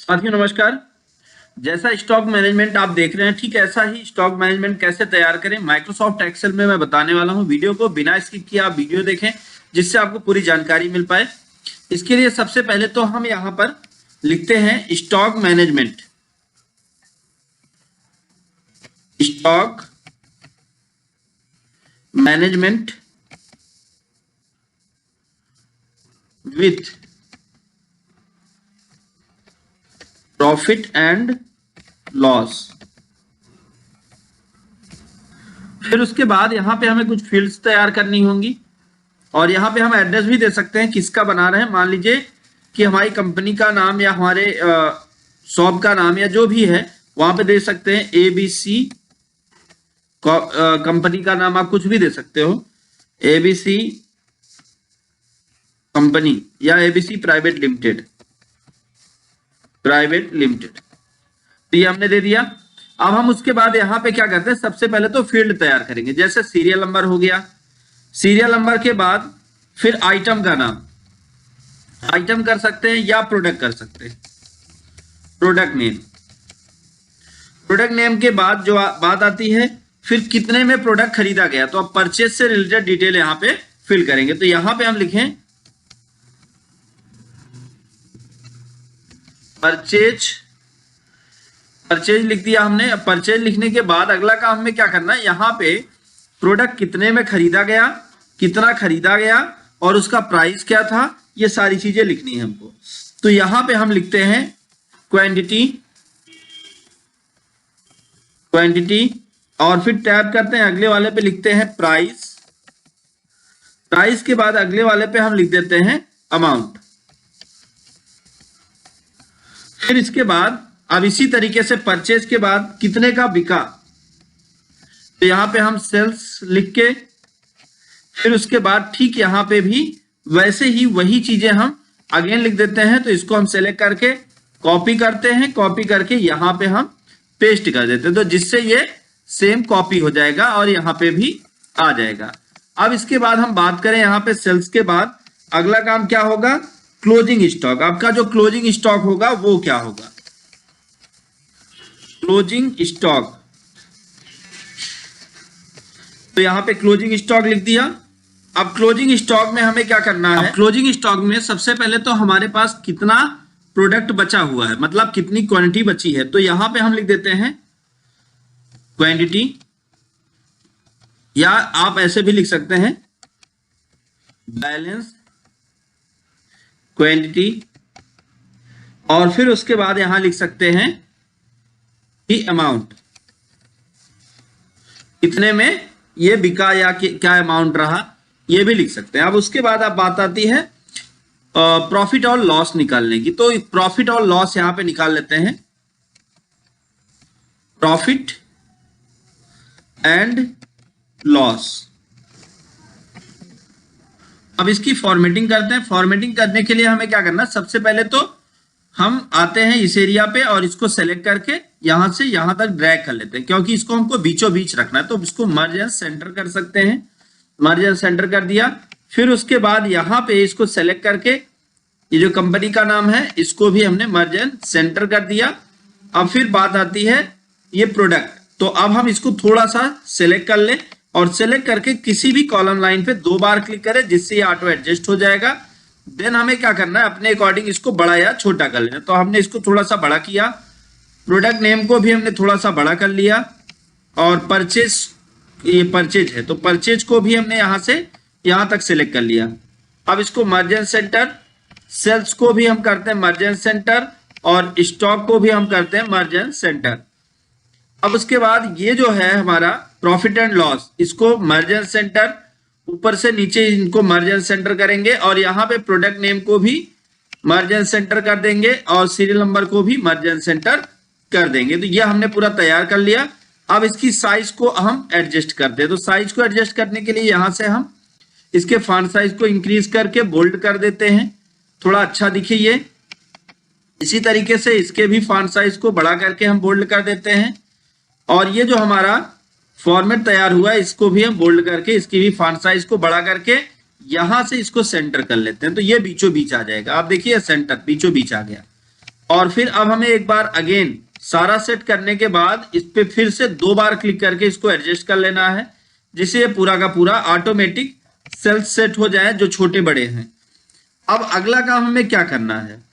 साथियों नमस्कार। जैसा स्टॉक मैनेजमेंट आप देख रहे हैं, ठीक ऐसा ही स्टॉक मैनेजमेंट कैसे तैयार करें माइक्रोसॉफ्ट एक्सेल में मैं बताने वाला हूं। वीडियो को बिना स्किप किए आप वीडियो देखें जिससे आपको पूरी जानकारी मिल पाए। इसके लिए सबसे पहले तो हम यहां पर लिखते हैं stock management, stock management with profit and loss. फिर उसके बाद यहां पे हमें कुछ फील्ड्स तैयार करनी होंगी और यहां पे हम एड्रेस भी दे सकते हैं किसका बना रहे हैं। मान लीजिए कि हमारी कंपनी का नाम या हमारे शॉप का नाम या जो भी है वहां पे दे सकते हैं ABC कंपनी का नाम, आप कुछ भी दे सकते हो, ABC कंपनी या ABC प्राइवेट लिमिटेड, तो ये हमने दे दिया। अब हम उसके बाद यहां पे क्या करते हैं, सबसे पहले तो फील्ड तैयार करेंगे। जैसे सीरियल नंबर हो गया, सीरियल नंबर के बाद फिर आइटम का नाम, आइटम कर सकते हैं या प्रोडक्ट कर सकते हैं, प्रोडक्ट नेम। प्रोडक्ट नेम के बाद जो बात आती है फिर कितने में प्रोडक्ट खरीदा गया, तो अब परचेज से रिलेटेड डिटेल यहां पे फिल करेंगे। तो यहां पे हम लिखें परचेज लिख दिया हमने। परचेज लिखने के बाद अगला काम हमें क्या करना है, यहां पे प्रोडक्ट कितने में खरीदा गया, कितना खरीदा गया और उसका प्राइस क्या था, ये सारी चीजें लिखनी है हमको। तो यहां पे हम लिखते हैं क्वांटिटी और फिर टैब करते हैं, अगले वाले पे लिखते हैं प्राइस। प्राइस के बाद अगले वाले पे हम लिख देते हैं अमाउंट। फिर इसके बाद अब इसी तरीके से परचेज के बाद कितने का बिका, तो यहां पे हम सेल्स लिख के फिर उसके बाद ठीक यहां पे भी वैसे ही वही चीजें हम अगेन लिख देते हैं। तो इसको हम सेलेक्ट करके कॉपी करते हैं, कॉपी करके यहां पे हम पेस्ट कर देते हैं, तो जिससे ये सेम कॉपी हो जाएगा और यहां पे भी आ जाएगा। अब इसके बाद हम बात करें यहां पे सेल्स के बाद अगला काम क्या होगा, क्लोजिंग स्टॉक। आपका जो क्लोजिंग स्टॉक होगा वो क्या होगा, क्लोजिंग स्टॉक। तो यहां पे क्लोजिंग स्टॉक लिख दिया। अब क्लोजिंग स्टॉक में हमें क्या करना है, क्लोजिंग स्टॉक में सबसे पहले तो हमारे पास कितना प्रोडक्ट बचा हुआ है, मतलब कितनी क्वांटिटी बची है। तो यहां पे हम लिख देते हैं क्वांटिटी, या आप ऐसे भी लिख सकते हैं बैलेंस क्वांटिटी, और फिर उसके बाद यहां लिख सकते हैं कि अमाउंट, कितने में ये बिका या क्या अमाउंट रहा, ये भी लिख सकते हैं। अब उसके बाद अब बात आती है प्रॉफिट और लॉस निकालने की। तो प्रॉफिट और लॉस यहां पे निकाल लेते हैं, प्रॉफिट एंड लॉस। अब इसकी फॉर्मेटिंग करते हैं। फॉर्मेटिंग करने के लिए हमें क्या करना है, सबसे पहले तो हम आते हैं इस एरिया पे और इसको सेलेक्ट करके यहां से यहां तक ड्रैग कर लेते हैं, क्योंकि इसको हमको बीचों बीच रखना है। तो इसको मर्ज एंड सेंटर कर सकते हैं, मर्ज एंड सेंटर कर दिया। फिर उसके बाद यहां पे इसको सेलेक्ट करके ये जो कंपनी का नाम है इसको भी हमने मर्ज एंड सेंटर कर दिया। अब फिर बात आती है ये प्रोडक्ट, तो अब हम इसको थोड़ा सा सेलेक्ट कर ले और सेलेक्ट करके किसी भी कॉलम लाइन पे 2 बार क्लिक करें, जिससे ये ऑटो एडजस्ट हो जाएगा। देन हमें क्या करना है, अपने अकॉर्डिंग इसको बड़ा या छोटा कर लेना। तो हमने इसको थोड़ा सा बड़ा किया, प्रोडक्ट नेम को भी हमने थोड़ा सा बड़ा कर लिया, और परचेज, ये परचेज है तो परचेज को भी हमने यहां से यहां तक सेलेक्ट कर लिया। अब इसको मर्ज एंड सेंटर, सेल्स को भी हम करते हैं मर्ज एंड सेंटर, और स्टॉक को भी हम करते हैं मर्ज एंड सेंटर। अब उसके बाद ये जो है हमारा प्रॉफिट एंड लॉस, इसको मर्ज एंड सेंटर, ऊपर से नीचे इनको मर्ज एंड सेंटर करेंगे, और यहाँ पे प्रोडक्ट नेम को भी मर्ज एंड सेंटर कर देंगे और सीरियल नंबर को भी मर्ज एंड सेंटर कर देंगे। तो ये हमने पूरा तैयार कर लिया। अब इसकी साइज को हम एडजस्ट करते हैं। तो साइज को एडजस्ट करने के लिए यहां से हम इसके फॉन्ट साइज को इंक्रीज करके बोल्ड कर देते हैं, थोड़ा अच्छा दिखे ये। इसी तरीके से इसके भी फॉन्ट साइज को बड़ा करके हम बोल्ड कर देते हैं, और ये जो हमारा फॉर्मेट तैयार हुआ है इसको भी हम बोल्ड करके इसकी भी फॉन्ट साइज को बड़ा करके यहां से इसको सेंटर कर लेते हैं, तो ये बीचों बीच आ जाएगा। आप देखिए सेंटर बीचों बीच आ गया। और फिर अब हमें एक बार अगेन सारा सेट करने के बाद इस पे फिर से 2 बार क्लिक करके इसको एडजस्ट कर लेना है, जिससे ये पूरा का पूरा ऑटोमेटिक सेल्स सेट हो जाए जो छोटे बड़े हैं। अब अगला काम हमें क्या करना है,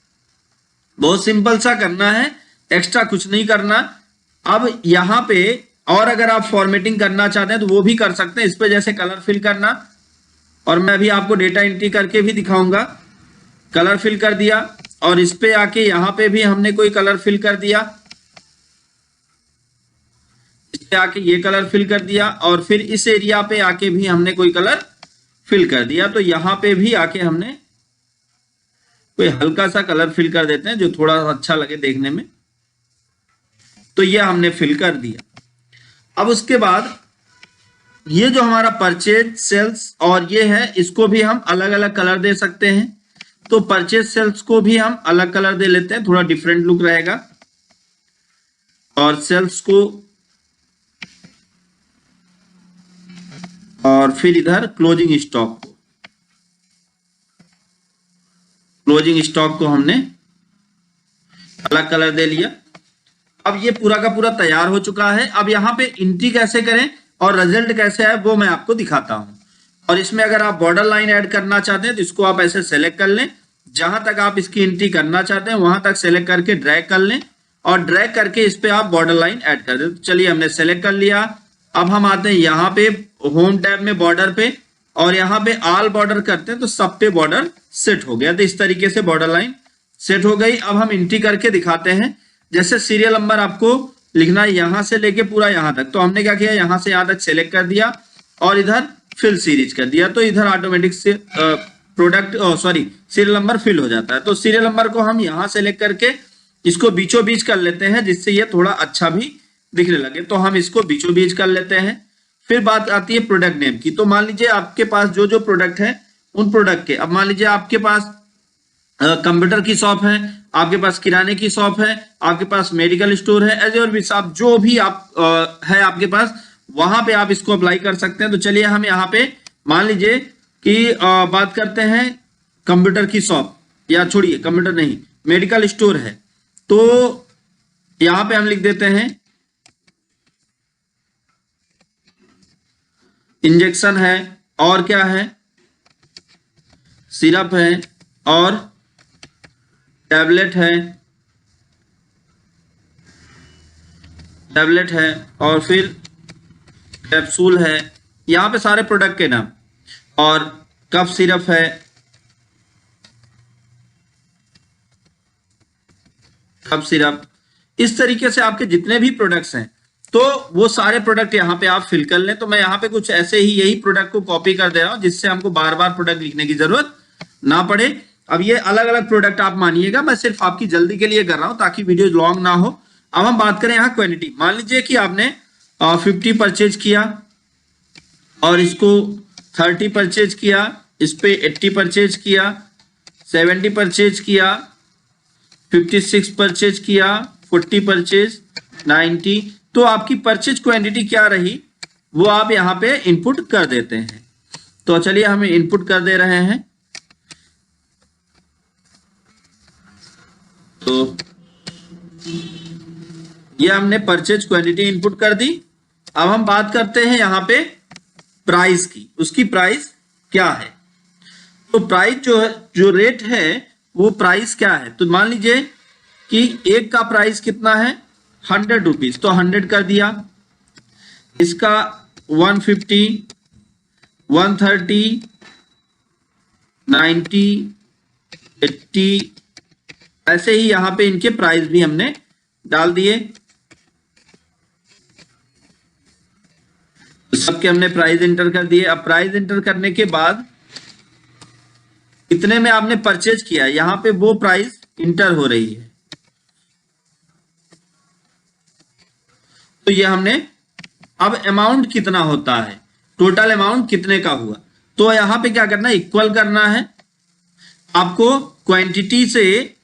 बहुत सिंपल सा करना है, एक्स्ट्रा कुछ नहीं करना। अब यहाँ पे और अगर आप फॉर्मेटिंग करना चाहते हैं तो वो भी कर सकते हैं, इस पे जैसे कलर फिल करना, और मैं अभी आपको डेटा एंट्री करके भी दिखाऊंगा। कलर फिल कर दिया और इस पे आके यहाँ पे भी हमने कोई कलर फिल कर दिया, इस पे आके ये कलर फिल कर दिया, और फिर इस एरिया पे आके भी हमने कोई कलर फिल कर दिया। तो यहाँ पे भी आके हमने कोई हल्का सा कलर फिल कर देते हैं जो थोड़ा अच्छा लगे देखने में। तो ये हमने फिल कर दिया। अब उसके बाद ये जो हमारा परचेज सेल्स और ये है, इसको भी हम अलग अलग कलर दे सकते हैं। तो परचेज सेल्स को भी हम अलग कलर दे लेते हैं, थोड़ा डिफरेंट लुक रहेगा। और सेल्स को, और फिर इधर क्लोजिंग स्टॉक को, क्लोजिंग स्टॉक को हमने अलग कलर दे लिया। अब ये पूरा का पूरा तैयार हो चुका है। अब यहाँ पे एंट्री कैसे करें और रिजल्ट कैसे है वो मैं आपको दिखाता हूं। और इसमें अगर आप बॉर्डर लाइन ऐड करना चाहते हैं तो इसको आप ऐसे सेलेक्ट कर लें, जहां तक आप इसकी एंट्री करना चाहते हैं वहां तक सेलेक्ट करके ड्रैग कर लें, और ड्रैग करके इस पे आप बॉर्डर लाइन ऐड कर दें। तो चलिए हमने सेलेक्ट कर लिया। अब हम आते हैं यहाँ पे होम टैब में बॉर्डर पे, और यहाँ पे ऑल बॉर्डर करते हैं तो सब पे बॉर्डर सेट हो गया। तो इस तरीके से बॉर्डर लाइन सेट हो गई। अब हम एंट्री करके दिखाते हैं। जैसे सीरियल नंबर आपको लिखना है यहां से लेके पूरा यहां तक, तो हमने क्या किया, यहां से यहां तक सेलेक्ट कर दिया और इधर फिल सीरीज कर दिया। तो इधर ऑटोमेटिक से प्रोडक्ट सीरियल नंबर फिल हो जाता है। तो सीरियल नंबर को हम यहां सेलेक्ट करके इसको बीचों बीच कर लेते हैं, जिससे ये थोड़ा अच्छा भी दिखने लगे। तो हम इसको बीचों बीच कर लेते हैं। फिर बात आती है प्रोडक्ट नेम की। तो मान लीजिए आपके पास जो जो प्रोडक्ट है उन प्रोडक्ट के, अब मान लीजिए आपके पास कंप्यूटर की शॉप है, आपके पास किराने की शॉप है, आपके पास मेडिकल स्टोर है, ऐसे और भी सब जो भी आप है आपके पास, वहां पे आप इसको अप्लाई कर सकते हैं। तो चलिए हम यहाँ पे मान लीजिए कि बात करते हैं कंप्यूटर की शॉप, या छोड़िए कंप्यूटर नहीं, मेडिकल स्टोर है। तो यहां पे हम लिख देते हैं इंजेक्शन है, और क्या है, सिरप है, और टैबलेट है, और फिर कैप्सूल है। यहां पे सारे प्रोडक्ट के नाम, और कफ सिरप है, कफ सिरप। इस तरीके से आपके जितने भी प्रोडक्ट्स हैं तो वो सारे प्रोडक्ट यहाँ पे आप फिल कर लें। तो मैं यहाँ पे कुछ ऐसे ही यही प्रोडक्ट को कॉपी कर दे रहा हूं, जिससे हमको बार बार प्रोडक्ट लिखने की जरूरत ना पड़े। अब ये अलग अलग प्रोडक्ट आप मानिएगा, मैं सिर्फ आपकी जल्दी के लिए कर रहा हूं ताकि वीडियो लॉन्ग ना हो। अब हम बात करें यहाँ क्वांटिटी। मान लीजिए कि आपने 50 परचेज किया, और इसको 30 परचेज किया, इस पे 80 परचेज किया, 70 परचेज किया, 56 परचेज किया, 40 परचेज, 90। तो आपकी परचेज क्वांटिटी क्या रही वो आप यहाँ पे इनपुट कर देते हैं। तो चलिए हम इनपुट कर दे रहे हैं। तो ये हमने परचेज क्वांटिटी इनपुट कर दी। अब हम बात करते हैं यहाँ पे प्राइस की, उसकी प्राइस क्या है। तो प्राइस जो है, जो रेट है वो प्राइस क्या है। तो मान लीजिए कि एक का प्राइस कितना है, 100 रुपीज, तो 100 कर दिया। इसका 150, 130, 90, 80, ऐसे ही यहां पे इनके प्राइस भी हमने डाल दिए। सबके हमने प्राइस एंटर कर दिए। अब प्राइस एंटर करने के बाद कितने में आपने परचेज किया, यहां पे वो प्राइस इंटर हो रही है। तो ये हमने, अब अमाउंट कितना होता है, टोटल अमाउंट कितने का हुआ, तो यहां पे क्या करना है, इक्वल करना है आपको क्वांटिटी से।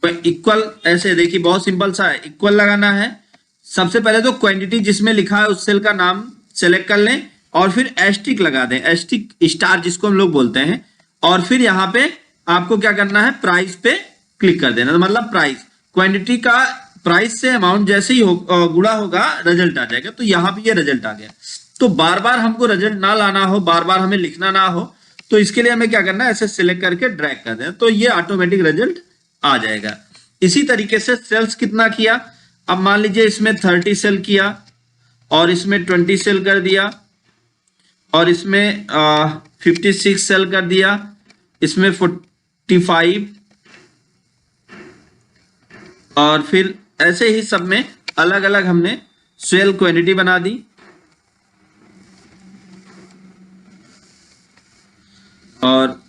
इक्वल ऐसे देखिए बहुत सिंपल सा है, इक्वल लगाना है। सबसे पहले तो क्वांटिटी जिसमें लिखा है उस सेल का नाम सेलेक्ट कर लें, और फिर एस्टिक लगा दें, एस्टिक स्टार जिसको हम लोग बोलते हैं। और फिर यहाँ पे आपको क्या करना है, प्राइस पे क्लिक कर देना, तो मतलब प्राइस। क्वांटिटी का प्राइस से अमाउंट जैसे ही गुणा होगा रिजल्ट आ जाएगा। तो यहाँ पे ये रिजल्ट आ गया। तो बार बार हमको रिजल्ट ना लाना हो, बार बार हमें लिखना ना हो, तो इसके लिए हमें क्या करना है, ऐसे सिलेक्ट करके ड्रैग कर देना, तो ये ऑटोमेटिक रिजल्ट आ जाएगा। इसी तरीके से सेल्स कितना किया, अब मान लीजिए इसमें 30 सेल किया और इसमें 20 सेल कर दिया और इसमें 56 सेल कर दिया, इसमें 45 और फिर ऐसे ही सब में अलग अलग हमने सेल क्वांटिटी बना दी। और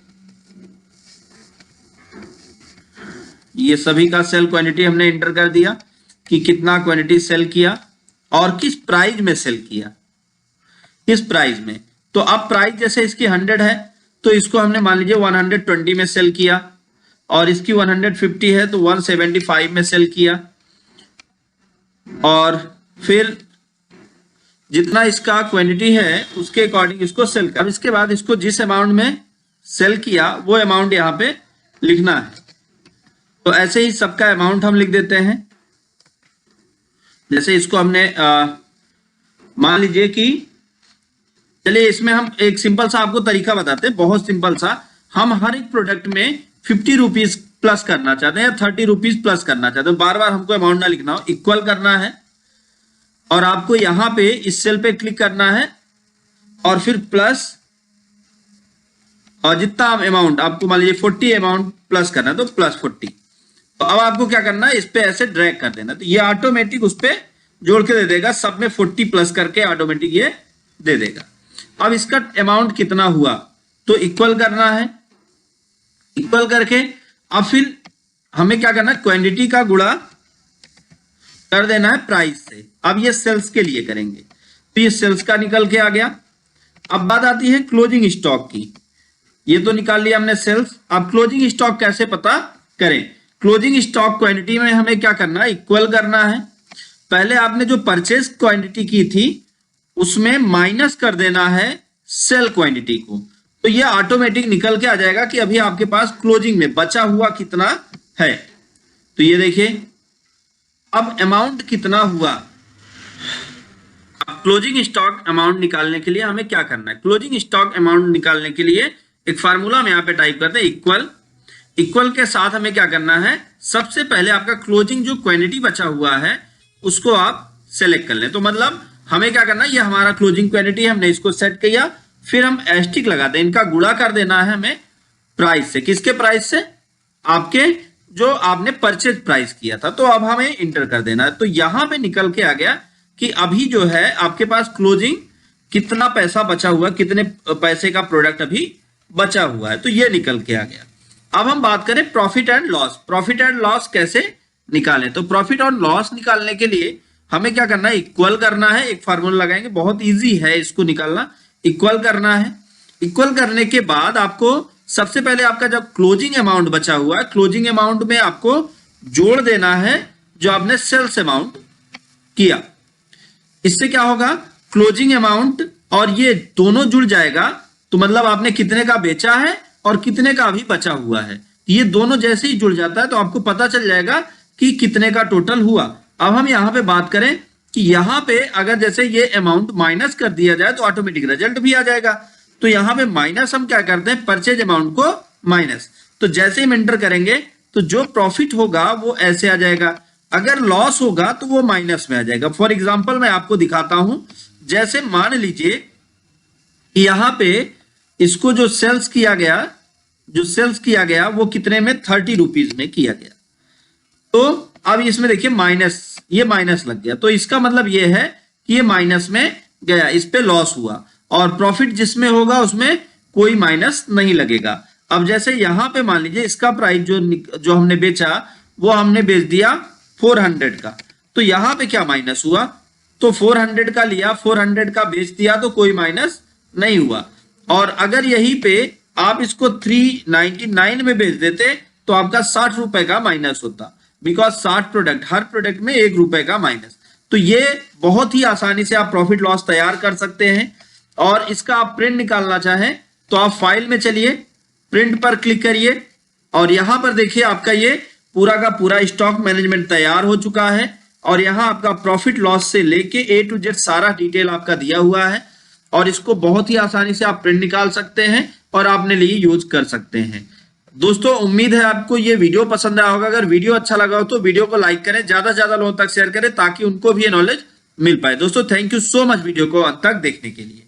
ये सभी का सेल क्वांटिटी हमने इंटर कर दिया कि कितना क्वांटिटी सेल किया और किस प्राइस में सेल किया, किस प्राइस में। तो अब प्राइस जैसे इसकी 100 है तो इसको हमने मान लीजिए 120 में सेल किया और इसकी 150 है तो 175 में सेल किया और फिर जितना इसका क्वांटिटी है उसके अकॉर्डिंग इसको सेल कर। अब इसके बाद इसको जिस अमाउंट में सेल किया वो अमाउंट यहाँ पे लिखना है। तो ऐसे ही सबका अमाउंट हम लिख देते हैं। जैसे इसको हमने मान लीजिए कि चलिए इसमें हम एक सिंपल सा आपको तरीका बताते हैं, बहुत सिंपल सा। हम हर एक प्रोडक्ट में 50 रुपीज प्लस करना चाहते हैं या 30 रुपीज प्लस करना चाहते हैं। बार बार हमको अमाउंट ना लिखना हो, इक्वल करना है और आपको यहां पे इस सेल पे क्लिक करना है और फिर प्लस और जितना अमाउंट आपको मान लीजिए 40 अमाउंट प्लस करना है तो प्लस 40। तो अब आपको क्या करना है, इस पे ऐसे ड्रैग कर देना, तो ये ऑटोमेटिक उस पे जोड़ के दे देगा, सब में 40 प्लस करके ऑटोमेटिक ये दे देगा। अब इसका अमाउंट कितना हुआ तो इक्वल करना है, इक्वल करके अब फिर हमें क्या करना है, क्वांटिटी का गुणा कर देना है प्राइस से। अब ये सेल्स के लिए करेंगे तो ये सेल्स का निकल के आ गया। अब बात आती है क्लोजिंग स्टॉक की। ये तो निकाल लिया हमने सेल्स। अब क्लोजिंग स्टॉक कैसे पता करें, क्लोजिंग स्टॉक क्वांटिटी में हमें क्या करना है, इक्वल करना है। पहले आपने जो परचेज क्वांटिटी की थी उसमें माइनस कर देना है सेल क्वांटिटी को, तो ये ऑटोमेटिक निकल के आ जाएगा कि अभी आपके पास क्लोजिंग में बचा हुआ कितना है। तो ये देखिए अब अमाउंट कितना हुआ। क्लोजिंग स्टॉक अमाउंट निकालने के लिए हमें क्या करना है, क्लोजिंग स्टॉक अमाउंट निकालने के लिए एक फार्मूला हम यहाँ पे टाइप करते हैं, इक्वल। इक्वल के साथ हमें क्या करना है, सबसे पहले आपका क्लोजिंग जो क्वांटिटी बचा हुआ है उसको आप सेलेक्ट कर लें। तो मतलब हमें क्या करना है, ये हमारा क्लोजिंग क्वांटिटी, हमने इसको सेट किया, फिर हम एस्टिक लगाते हैं, इनका गुणा कर देना है हमें प्राइस से। किसके प्राइस से, आपके जो आपने परचेज प्राइस किया था। तो अब हमें इंटर कर देना है। तो यहां पे निकल के आ गया कि अभी जो है आपके पास क्लोजिंग कितना पैसा बचा हुआ, कितने पैसे का प्रोडक्ट अभी बचा हुआ है, तो ये निकल के आ गया। अब हम बात करें profit and loss. Profit and loss कैसे निकालें, तो प्रॉफिट और लॉस निकालने के लिए हमें क्या करना है, इक्वल करना है। एक फार्मूला लगाएंगे, बहुत इजी है इसको निकालना। इक्वल करना है। इक्वल करने के बाद आपको सबसे पहले आपका जब क्लोजिंग अमाउंट बचा हुआ है, क्लोजिंग अमाउंट में आपको जोड़ देना है जो आपने सेल्स अमाउंट किया। इससे क्या होगा, क्लोजिंग अमाउंट और ये दोनों जुड़ जाएगा, तो मतलब आपने कितने का बेचा है और कितने का अभी बचा हुआ है, ये दोनों जैसे ही जुड़ जाता है तो आपको पता चल जाएगा कि कितने का टोटल हुआ। अब हम यहाँ पे बात करें कि यहाँ पे अगर जैसे ये अमाउंट माइनस कर दिया जाए तो ऑटोमेटिक रिजल्ट भी आ जाएगा। तो यहाँ पे माइनस हम क्या करते हैं, परचेज अमाउंट को माइनस। तो जैसे ही हम एंटर करेंगे तो जो प्रॉफिट होगा वो ऐसे आ जाएगा, अगर लॉस होगा तो वो माइनस में आ जाएगा। फॉर एग्जाम्पल मैं आपको दिखाता हूं, जैसे मान लीजिए कि यहाँ पे इसको जो सेल्स किया गया, जो सेल्स किया गया वो कितने में, 30 रुपीज में किया गया। तो अब इसमें देखिए माइनस, ये माइनस लग गया, तो इसका मतलब ये है कि ये माइनस में गया, इस पे लॉस हुआ। और प्रॉफिट जिसमें होगा उसमें कोई माइनस नहीं लगेगा। अब जैसे यहां पे मान लीजिए इसका प्राइस जो हमने बेचा वो हमने बेच दिया 400 का, तो यहां पे क्या माइनस हुआ, तो 400 का लिया, 400 का बेच दिया तो कोई माइनस नहीं हुआ। और अगर यहीं पे आप इसको 399 में बेच देते तो आपका 60 रुपए का माइनस होता, बिकॉज 60 प्रोडक्ट, हर प्रोडक्ट में 1 रुपए का माइनस। तो ये बहुत ही आसानी से आप प्रॉफिट लॉस तैयार कर सकते हैं। और इसका आप प्रिंट निकालना चाहें तो आप फाइल में चलिए, प्रिंट पर क्लिक करिए और यहां पर देखिए आपका ये पूरा का पूरा स्टॉक मैनेजमेंट तैयार हो चुका है और यहाँ आपका प्रॉफिट लॉस से लेके A to Z सारा डिटेल आपका दिया हुआ है और इसको बहुत ही आसानी से आप प्रिंट निकाल सकते हैं और अपने लिए यूज कर सकते हैं। दोस्तों उम्मीद है आपको ये वीडियो पसंद आया होगा। अगर वीडियो अच्छा लगा हो तो वीडियो को लाइक करें, ज्यादा से ज्यादा लोगों तक शेयर करें ताकि उनको भी ये नॉलेज मिल पाए। दोस्तों thank you so much video को अंत तक देखने के लिए।